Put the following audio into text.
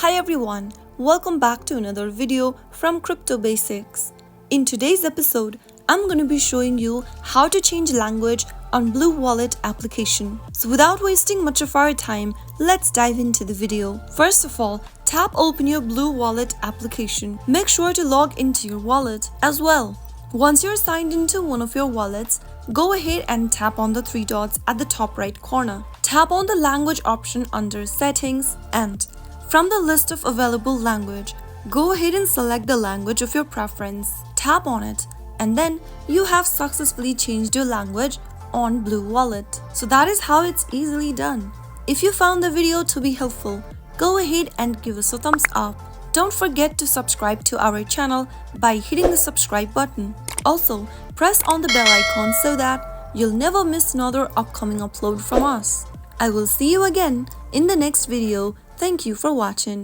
Hi everyone, welcome back to another video from Crypto Basics. In today's episode, I'm going to be showing you how to change language on BlueWallet application. So without wasting much of our time, let's dive into the video. First of all, tap open your BlueWallet application. Make sure to log into your wallet as well. Once you're signed into one of your wallets, go ahead and tap on the three dots at the top right corner. Tap on the language option under settings and from the list of available language, go ahead and select the language of your preference. Tap on it and then you have successfully changed your language on BlueWallet. So that is how it's easily done. If you found the video to be helpful, go ahead and give us a thumbs up. Don't forget to subscribe to our channel by hitting the subscribe button. Also, press on the bell icon so that you'll never miss another upcoming upload from us. I will see you again in the next video. Thank you for watching.